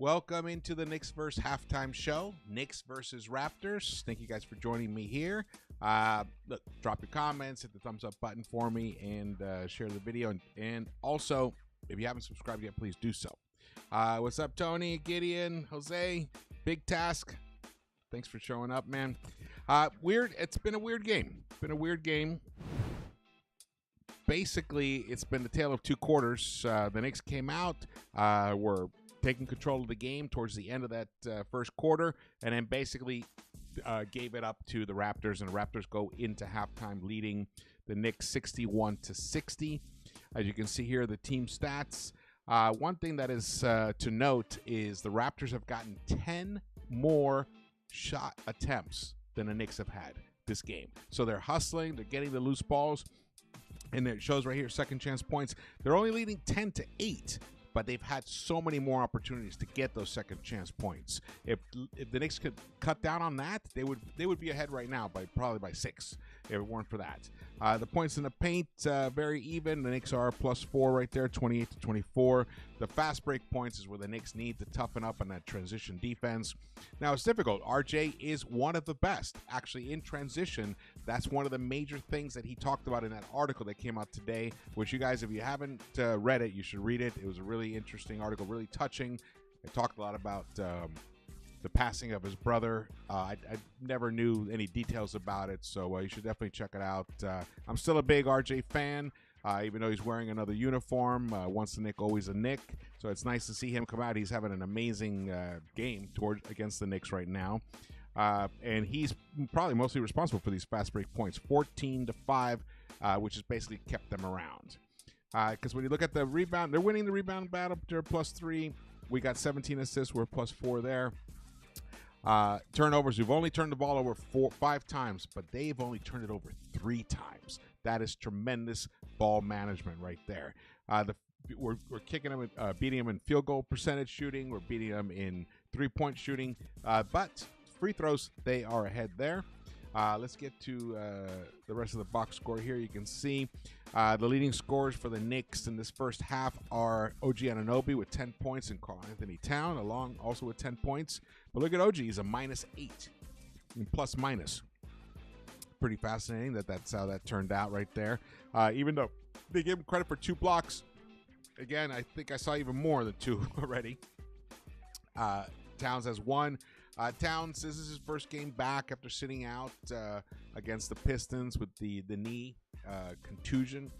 Welcome into the Knicks-Verse halftime show, Knicks versus Raptors. Thank you guys for joining me here. Look, drop your comments, hit the thumbs up button for me, and share the video. And also, if you haven't subscribed yet, please do so. What's up, Tony, Gideon, Jose? Big Task. Thanks for showing up, man. It's been a weird game. Basically, it's been the tale of two quarters. The Knicks came out, were taking control of the game towards the end of that first quarter, and then basically gave it up to the Raptors, and the Raptors go into halftime leading the Knicks 61-60. As you can see here, the team stats. One thing that is to note is the Raptors have gotten 10 more shot attempts than the Knicks have had this game. So they're hustling, they're getting the loose balls, and it shows right here, second chance points. They're only leading 10-8. But they've had so many more opportunities to get those second chance points. If the Knicks could cut down on that, they would be ahead right now probably by 6 if it weren't for that. The points in the paint, very even. The Knicks are +4 right there, 28-24. The fast break points is where the Knicks need to toughen up on that transition defense. Now, it's difficult. RJ is one of the best. Actually, in transition, that's one of the major things that he talked about in that article that came out today, which you guys, if you haven't read it, you should read it. It was a really interesting article, really touching. It talked a lot about the passing of his brother. I never knew any details about it, so you should definitely check it out. I'm still a big RJ fan, even though he's wearing another uniform. Once a Knick, always a Knick. So it's nice to see him come out. He's having an amazing game against the Knicks right now. And he's probably mostly responsible for these fast break points, 14-5, which has basically kept them around. Because when you look at the rebound, they're winning the rebound battle. They're +3. We got 17 assists. We're +4 there. Turnovers, we've only turned the ball over 5 times, but they've only turned it over 3 times. That is tremendous ball management right there. We're kicking them, beating them in field goal percentage shooting. We're beating them in three-point shooting. But free throws, they are ahead there. Let's get to the rest of the box score here. You can see the leading scorers for the Knicks in this first half are OG Anunoby with 10 points and Karl Anthony Towns along also with 10 points. But look at OG, he's a -8 and plus-minus. Pretty fascinating that's how that turned out right there. Even though they gave him credit for 2 blocks, again, I think I saw even more than 2 already. Towns has 1. Towns, this is his first game back after sitting out against the Pistons with the knee contusion.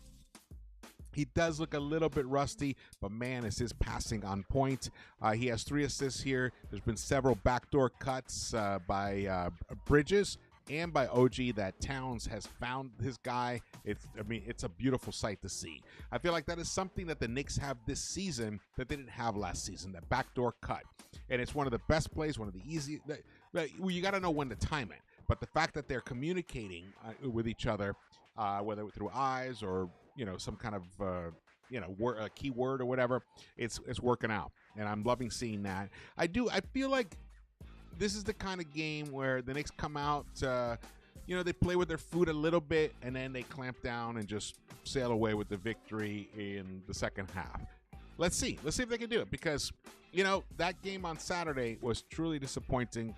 He does look a little bit rusty, but man, is his passing on point. He has 3 assists here. There's been several backdoor cuts by Bridges and by OG that Towns has found his guy. It's a beautiful sight to see. I feel like that is something that the Knicks have this season that they didn't have last season, that backdoor cut. And it's one of the best plays, one of the easiest. You got to know when to time it. But the fact that they're communicating with each other, whether through eyes or some kind of a keyword or whatever, it's working out, and I'm loving seeing that. I feel like this is the kind of game where the Knicks come out they play with their food a little bit, and then they clamp down and just sail away with the victory in the second half. Let's see. Let's see if they can do it, because, that game on Saturday was truly disappointing.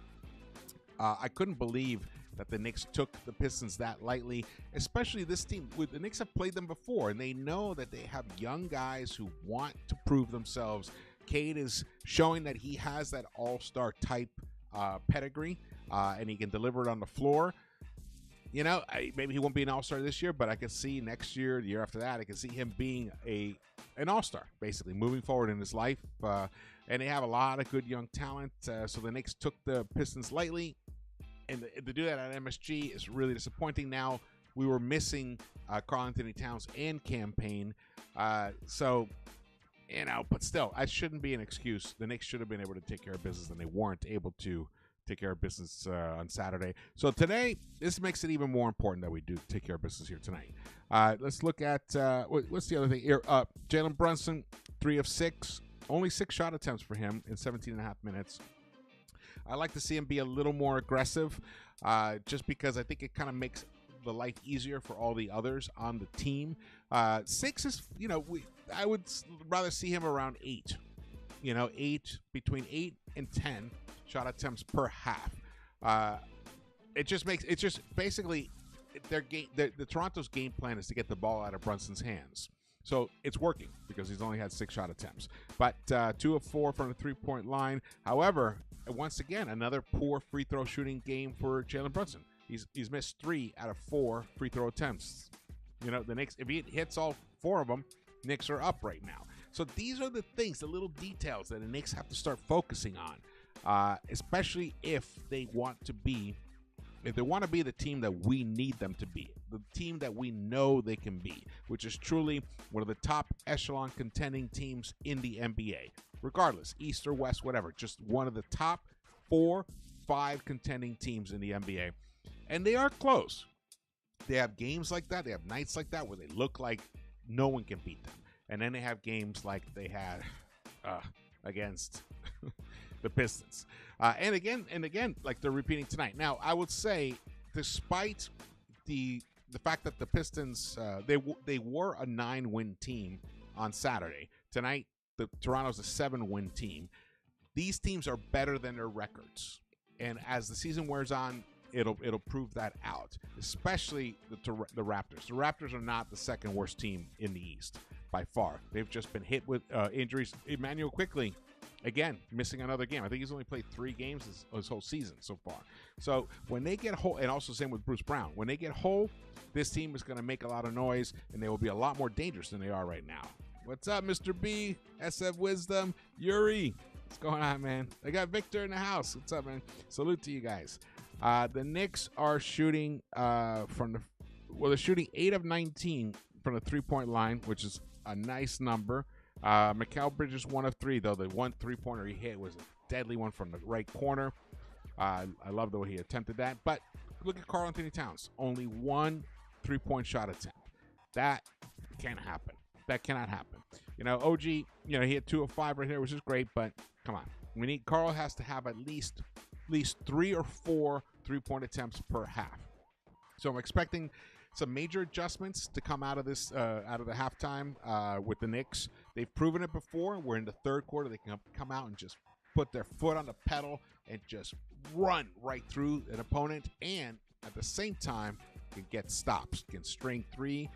I couldn't believe that the Knicks took the Pistons that lightly, especially this team. The Knicks have played them before, and they know that they have young guys who want to prove themselves. Cade is showing that he has that all-star type pedigree, and he can deliver it on the floor. Maybe he won't be an all-star this year, but I could see next year, the year after that, I could see him being an all-star, basically, moving forward in his life. And they have a lot of good young talent, so the Knicks took the Pistons lightly. And to do that at MSG is really disappointing. Now, we were missing Karl-Anthony Towns and campaign. But still, that shouldn't be an excuse. The Knicks should have been able to take care of business, and they weren't able to take care of business on Saturday. So today, this makes it even more important that we do take care of business here tonight. Let's look at what's the other thing here. Jalen Brunson, 3 of 6. Only 6 shot attempts for him in 17 and a half minutes. I like to see him be a little more aggressive, just because I think it kind of makes the life easier for all the others on the team. 6 is, I would rather see him around 8. Between 8 and 10 shot attempts per half. Basically the Toronto's game plan is to get the ball out of Brunson's hands. So it's working because he's only had 6 shot attempts, but 2 of 4 from the 3-point line. However, once again, another poor free throw shooting game for Jalen Brunson. He's missed 3 out of 4 free throw attempts. The Knicks, if he hits all 4 of them, Knicks are up right now. So these are the things, the little details that the Knicks have to start focusing on, especially if they want to be the team that we need them to be, the team that we know they can be, which is truly one of the top echelon contending teams in the NBA. Regardless, East or West, whatever, just one of the top 4, 5 contending teams in the NBA. And they are close. They have games like that. They have nights like that where they look like no one can beat them. And then they have games like they had against the Pistons. And again, like they're repeating tonight. Now, I would say, despite the fact that the Pistons, they were a 9-win team on Saturday. Tonight, Toronto's a 7-win team. These teams are better than their records. And as the season wears on, it'll prove that out, especially the Raptors. The Raptors are not the second worst team in the East by far. They've just been hit with injuries. Emmanuel Quickley, again, missing another game. I think he's only played 3 games this whole season so far. So when they get whole, and also same with Bruce Brown, when they get whole, this team is going to make a lot of noise, and they will be a lot more dangerous than they are right now. What's up, Mr. B, SF Wisdom, Yuri? What's going on, man? I got Victor in the house. What's up, man? Salute to you guys. The Knicks are shooting they're shooting 8 of 19 from the 3-point line, which is a nice number. Mikal Bridges 1 of 3, though. The one 3-pointer he hit was a deadly one from the right corner. I love the way he attempted that. But look at Karl-Anthony Towns. Only 1 3-point shot attempt. That can't happen. That cannot happen. OG, he hit 2 of 5 right here, which is great, but come on. Karl has to have at least 3 or 4 3-point attempts per half. So I'm expecting some major adjustments to come out of this, out of the halftime with the Knicks. They've proven it before. We're in the third quarter. They can come out and just put their foot on the pedal and just run right through an opponent, and at the same time can get stops, can string 3,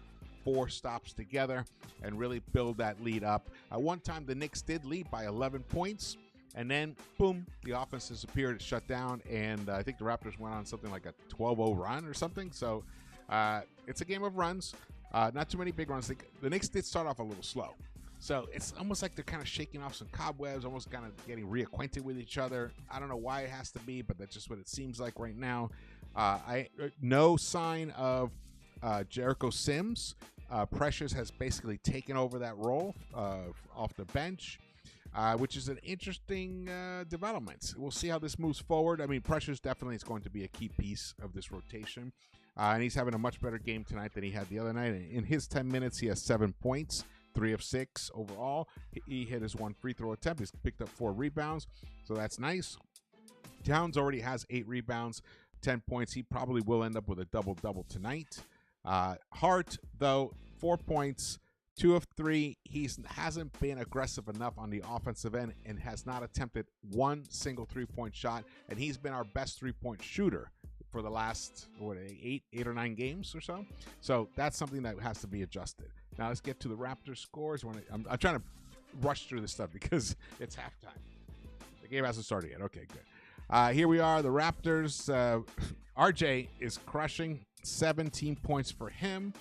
4 stops together and really build that lead up. At one time, the Knicks did lead by 11 points. And then, boom, the offense disappeared, shut down, and I think the Raptors went on something like a 12-0 run or something. So it's a game of runs, not too many big runs. The Knicks did start off a little slow. So it's almost like they're kind of shaking off some cobwebs, almost kind of getting reacquainted with each other. I don't know why it has to be, but that's just what it seems like right now. No sign of Jericho Sims. Precious has basically taken over that role off the bench. Which is an interesting development. We'll see how this moves forward. I mean, Precious definitely is going to be a key piece of this rotation. And he's having a much better game tonight than he had the other night. In his 10 minutes, he has 7 points, 3 of 6 overall. He hit his 1 free throw attempt. He's picked up 4 rebounds, so that's nice. Towns already has 8 rebounds. 10 points. He probably will end up with a double-double tonight. Hart, though, 4 points, 2 of 3. He hasn't been aggressive enough on the offensive end and has not attempted one single three-point shot, and he's been our best three-point shooter for the last, eight or 9 games or so. So that's something that has to be adjusted. Now let's get to the Raptors scores. I'm trying to rush through this stuff because it's halftime. The game hasn't started yet. Okay, good. Here we are, the Raptors. RJ is crushing, 17 points for him.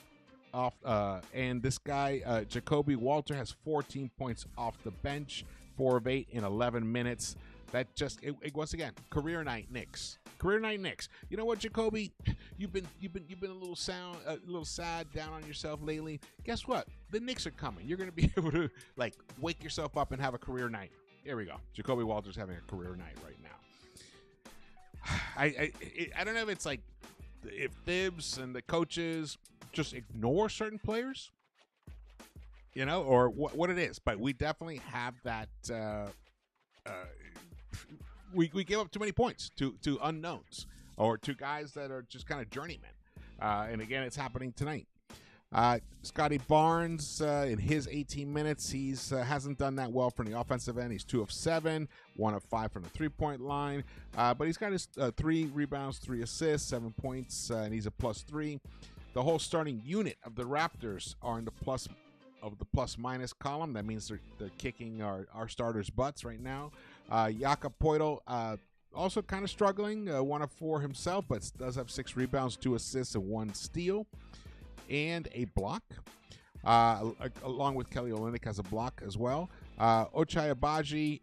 And this guy, Jacoby Walter, has 14 points off the bench, 4 of 8 in 11 minutes. That just once again, career night Knicks. Career night Knicks. You know what, Jacoby? You've been a little sad, down on yourself lately. Guess what? The Knicks are coming. You're gonna be able to wake yourself up and have a career night. Here we go. Jacoby Walter's having a career night right now. I don't know if it's if Thibs and the coaches just ignore certain players, or what it is. But we definitely have that. We give up too many points to unknowns or to guys that are just kind of journeymen. And again, it's happening tonight. Scotty Barnes, in his 18 minutes, he's hasn't done that well from the offensive end. He's 2 of 7, 1 of 5 from the three-point line. But he's got his 3 rebounds, 3 assists, 7 points, and he's a +3. The whole starting unit of the Raptors are in the plus-minus column. That means they're kicking our starters' butts right now. Jakob Poeltl, also kind of struggling, 1 of 4 himself, but does have 6 rebounds, 2 assists, and 1 steal, and a block. Along with Kelly Olynyk has a block as well. Ochai Agbaji,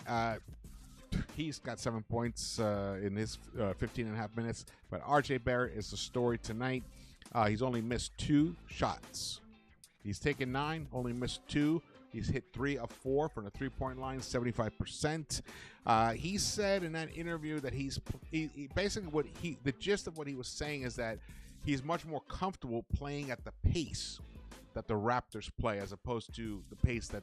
he's got 7 points in his 15 and a half minutes, but RJ Barrett is the story tonight. He's only missed 2 shots. He's taken 9, only missed 2. He's hit 3 of 4 from the three-point line, 75%. He said in that interview that he basically the gist of what he was saying is that he's much more comfortable playing at the pace that the Raptors play as opposed to the pace that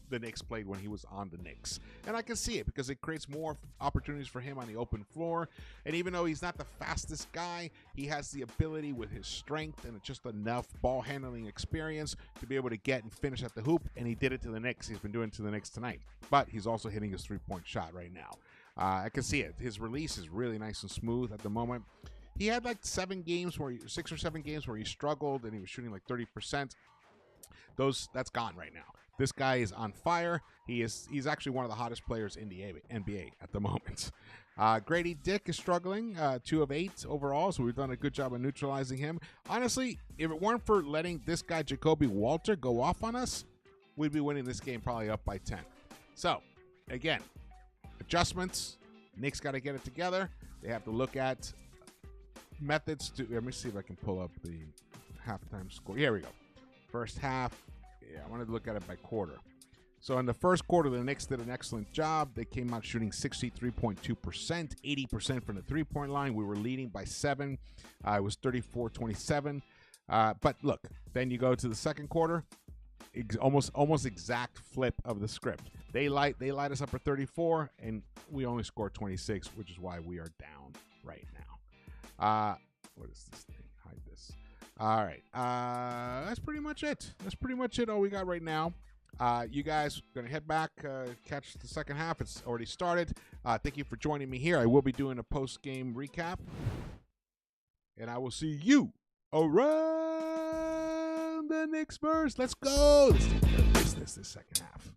the Knicks played when he was on the Knicks. And I can see it because it creates more opportunities for him on the open floor. And even though he's not the fastest guy, he has the ability with his strength and just enough ball handling experience to be able to get and finish at the hoop. And he did it to the Knicks. He's been doing it to the Knicks tonight. But he's also hitting his three-point shot right now. I can see it. His release is really nice and smooth at the moment. He had 6 or 7 games where he struggled and he was shooting 30%. That's gone right now. This guy is on fire. He's actually one of the hottest players in the NBA at the moment. Grady Dick is struggling, 2 of 8 overall, so we've done a good job of neutralizing him. Honestly, if it weren't for letting this guy Jacoby Walter go off on us, we'd be winning this game probably up by 10. So, again, adjustments. Knicks got to get it together. They have to look at methods to. Let me see if I can pull up the halftime score. Here we go. First half. Yeah, I wanted to look at it by quarter. So in the first quarter, the Knicks did an excellent job. They came out shooting 63.2%, 80% from the three-point line. We were leading by 7. It was 34-27. But look, then you go to the second quarter, almost exact flip of the script. They light us up for 34, and we only scored 26, which is why we are down right now. What is this thing? Hide this. All right. That's pretty much it. All we got right now. You guys are going to head back, catch the second half. It's already started. Thank you for joining me here. I will be doing a post-game recap. And I will see you around the Knicks-Verse. Let's go. Let's take care of business this second half.